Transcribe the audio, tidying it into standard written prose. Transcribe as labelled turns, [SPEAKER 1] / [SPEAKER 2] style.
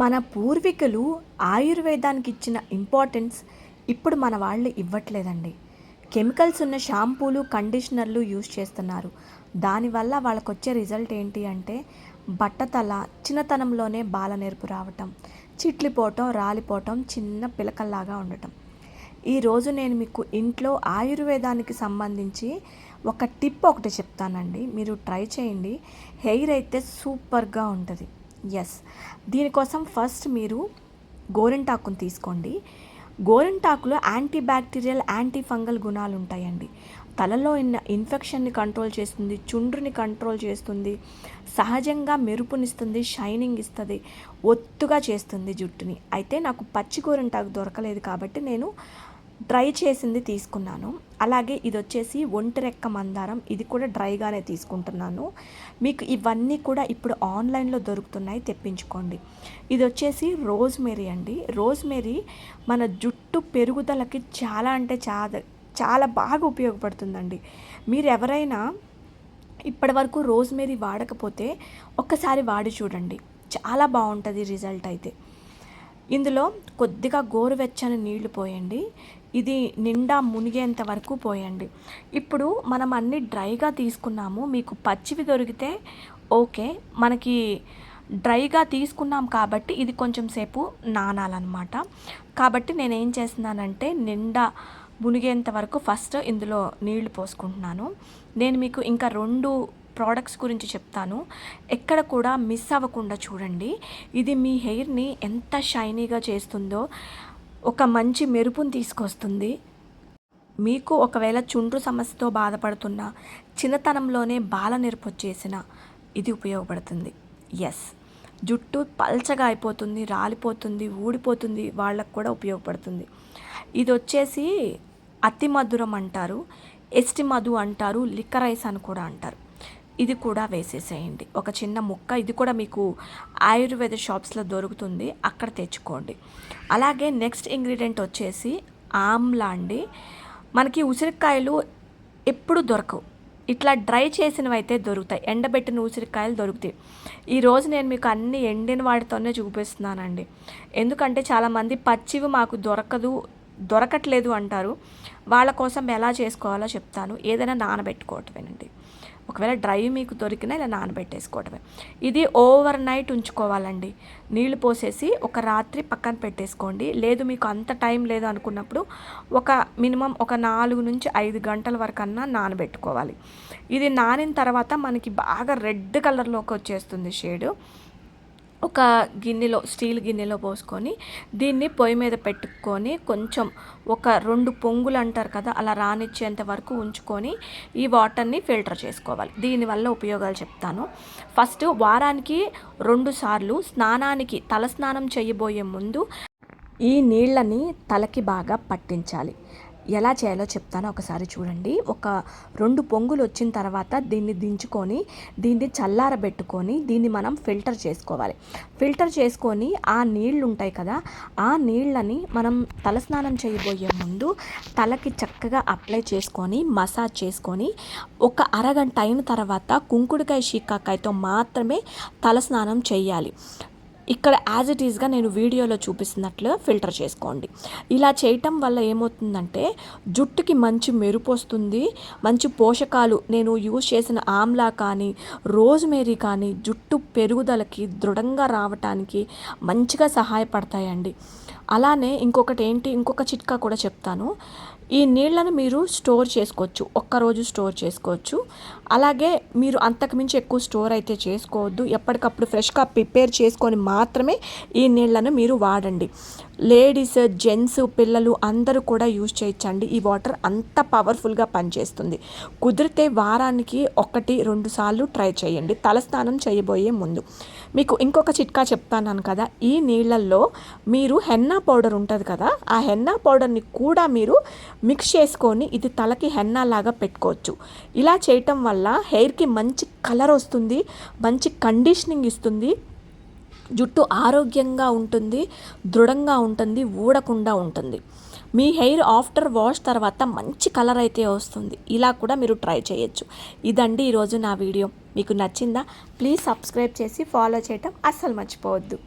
[SPEAKER 1] మన పూర్వీకులు ఆయుర్వేదానికి ఇచ్చిన ఇంపార్టెన్స్ ఇప్పుడు మన వాళ్ళు ఇవ్వట్లేదండి. కెమికల్స్ ఉన్న షాంపూలు, కండిషనర్లు యూజ్ చేస్తున్నారు. దానివల్ల వాళ్ళకొచ్చే రిజల్ట్ ఏంటి అంటే బట్టతల, చిన్నతనంలోనే బాలనేర్పు రావటం, చిట్లిపోవటం, రాలిపోవటం, చిన్న పిలకల్లాగా ఉండటం. ఈరోజు నేను మీకు ఇంట్లో ఆయుర్వేదానికి సంబంధించి ఒక టిప్ ఒకటి చెప్తానండి. మీరు ట్రై చేయండి. హెయిర్ అయితే సూపర్గా ఉంటుంది. ఎస్, దీనికోసం ఫస్ట్ మీరు గోరింటాకుని తీసుకోండి. గోరింటాకులో యాంటీ బ్యాక్టీరియల్, యాంటీ ఫంగల్ గుణాలు ఉంటాయండి. తలలో ఉన్న ఇన్ఫెక్షన్ని కంట్రోల్ చేస్తుంది, చుండ్రుని కంట్రోల్ చేస్తుంది, సహజంగా మెరుపునిస్తుంది, షైనింగ్ ఇస్తుంది, ఒత్తుగా చేస్తుంది జుట్టుని. అయితే నాకు పచ్చి గోరింటాకు దొరకలేదు కాబట్టి నేను డ్రై చేసింది తీసుకున్నాను. అలాగే ఇది వచ్చేసి ఒంటిరెక్క మందారం, ఇది కూడా డ్రైగానే తీసుకుంటున్నాను. మీకు ఇవన్నీ కూడా ఇప్పుడు ఆన్లైన్లో దొరుకుతున్నాయి, తెప్పించుకోండి. ఇది వచ్చేసి రోజ్మెరీ అండి. రోజ్మెరీ మన జుట్టు పెరుగుదలకి చాలా అంటే చాలా బాగా ఉపయోగపడుతుందండి. మీరు ఎవరైనా ఇప్పటి వరకు రోజ్మెరీ వాడకపోతే ఒక్కసారి వాడి చూడండి, చాలా బాగుంటుంది రిజల్ట్ అయితే. ఇందులో కొద్దిగా గోరువెచ్చని నీళ్లు పోయండి. ఇది నిండా మునిగేంత వరకు పోయండి. ఇప్పుడు మనం అన్నీ డ్రైగా తీసుకున్నాము. మీకు పచ్చివి దొరికితే ఓకే, మనకి డ్రైగా తీసుకున్నాం కాబట్టి ఇది కొంచెం సేపు నానాలన్నమాట. కాబట్టి నేను ఏం చేస్తున్నానంటే నిండా మునిగేంత వరకు ఫస్ట్ ఇందులో నీళ్లు పోసుకుంటున్నాను. నేను మీకు ఇంకా 2 ప్రోడక్ట్స్ గురించి చెప్తాను. ఎక్కడ కూడా మిస్ అవ్వకుండా చూడండి. ఇది మీ హెయిర్ని ఎంత షైనీగా చేస్తుందో, ఒక మంచి మెరుపుని తీసుకొస్తుంది. మీకు ఒకవేళ చుండ్రు సమస్యతో బాధపడుతున్నా, చిన్నతనంలోనే బాలనెరుపు వచ్చేసిన ఇది ఉపయోగపడుతుంది. ఎస్, జుట్టు పల్చగా అయిపోతుంది, రాలిపోతుంది, ఊడిపోతుంది, వాళ్ళకు కూడా ఉపయోగపడుతుంది. ఇది వచ్చేసి అతి మధురం అంటారు, ఎస్టి మధు అంటారు, లిక్కరైస్ అని కూడా అంటారు. ఇది కూడా వేసేసేయండి ఒక చిన్న ముక్క. ఇది కూడా మీకు ఆయుర్వేద షాప్స్లో దొరుకుతుంది, అక్కడ తెచ్చుకోండి. అలాగే నెక్స్ట్ ఇంగ్రీడియంట్ వచ్చేసి ఆమ్లా అండి. మనకి ఉసిరికాయలు ఎప్పుడు దొరకవు, ఇట్లా డ్రై చేసినవి అయితే దొరుకుతాయి, ఎండబెట్టిన ఉసిరికాయలు దొరుకుతాయి. ఈరోజు నేను మీకు అన్ని ఎండిన వాటితోనే చూపిస్తున్నానండి. ఎందుకంటే చాలామంది పచ్చివి మాకు దొరకట్లేదు అంటారు. వాళ్ళ కోసం ఎలా చేసుకోవాలో చెప్తాను. ఏదైనా నానబెట్టుకోవటమేనండి. ఒకవేళ డ్రై మీకు దొరికినా ఇలా నానబెట్టేసుకోవటమే. ఇది ఓవర్ నైట్ ఉంచుకోవాలండి. నీళ్లు పోసేసి ఒక రాత్రి పక్కన పెట్టేసుకోండి. లేదు మీకు అంత టైం లేదు అనుకున్నప్పుడు ఒక మినిమం ఒక 4 నుంచి 5 గంటల వరకన్నా నానబెట్టుకోవాలి. ఇది నానిన తర్వాత మనకి బాగా రెడ్ కలర్లోకి వచ్చేస్తుంది షేడు. ఒక గిన్నెలో, స్టీల్ గిన్నెలో పోసుకొని దీన్ని పొయ్యి మీద పెట్టుకొని కొంచెం ఒక 2 పొంగులు అంటారు కదా, అలా రానిచ్చేంత వరకు ఉంచుకొని ఈ వాటర్ని ఫిల్టర్ చేసుకోవాలి. దీనివల్ల ఉపయోగాలు చెప్తాను. ఫస్ట్ వారానికి 2 సార్లు స్నానానికి, తలస్నానం చేయబోయే ముందు ఈ నీళ్ళని తలకి బాగా పట్టించాలి. ఎలా చేయాలో చెప్తాను, ఒకసారి చూడండి. ఒక 2 పొంగులు వచ్చిన తర్వాత దీన్ని దించుకొని దీన్ని చల్లారబెట్టుకొని దీన్ని మనం ఫిల్టర్ చేసుకోవాలి. ఫిల్టర్ చేసుకొని ఆ నీళ్ళు ఉంటాయి కదా, ఆ నీళ్ళని మనం తలస్నానం చేయబోయే ముందు తలకి చక్కగా అప్లై చేసుకొని మసాజ్ చేసుకొని ఒక అరగంట అయిన తర్వాత కుంకుడుకాయ షికాకాయతో మాత్రమే తలస్నానం చేయాలి. ఇక్కడ యాజ్ ఇట్ ఈస్గా నేను వీడియోలో చూపిస్తున్నట్లు ఫిల్టర్ చేసుకోండి. ఇలా చేయటం వల్ల ఏమవుతుందంటే జుట్టుకి మంచి మెరుపు వస్తుంది, మంచి పోషకాలు, నేను యూజ్ చేసిన ఆమ్లా కానీ రోజ్మెరీ కానీ జుట్టు పెరుగుదలకి, దృఢంగా రావటానికి మంచిగా సహాయపడతాయండి. అలానే ఇంకొక చిట్కా కూడా చెప్తాను. ఈ నీళ్ళను మీరు స్టోర్ చేసుకోవచ్చు, ఒక్కరోజు స్టోర్ చేసుకోవచ్చు. అలాగే మీరు అంతకుమించి ఎక్కువ స్టోర్ అయితే చేసుకోవద్దు. ఎప్పటికప్పుడు ఫ్రెష్గా ప్రిపేర్ చేసుకొని మాత్రమే ఈ నీళ్ళను మీరు వాడండి. లేడీస్, జెంట్స్, పిల్లలు అందరూ కూడా యూజ్ చేయొచ్చండి. ఈ వాటర్ అంత పవర్ఫుల్గా పనిచేస్తుంది. కుదిరితే వారానికి 1-2 సార్లు ట్రై చేయండి తలస్నానం చేయబోయే ముందు. మీకు ఇంకొక చిట్కా చెప్తాను కదా, ఈ నీళ్ళల్లో మీరు హెన్నా పౌడర్ ఉంటుంది కదా, ఆ హెన్నా పౌడర్ని కూడా మీరు మిక్స్ చేసుకొని ఇది తలకి హెన్నా లాగా పెట్టుకోవచ్చు. ఇలా చేయటం వల్ల హెయిర్కి మంచి కలర్ వస్తుంది, మంచి కండిషనింగ్ ఇస్తుంది, జుట్టు ఆరోగ్యంగా ఉంటుంది, దృఢంగా ఉంటుంది, ఊడకుండా ఉంటుంది. మీ హెయిర్ ఆఫ్టర్ వాష్ తర్వాత మంచి కలర్ అయితే వస్తుంది. ఇలా కూడా మీరు ట్రై చేయొచ్చు. ఇదండి ఈరోజు నా వీడియో. మీకు నచ్చిందా? ప్లీజ్ సబ్స్క్రైబ్ చేసి ఫాలో చేయటం అస్సలు మర్చిపోవద్దు.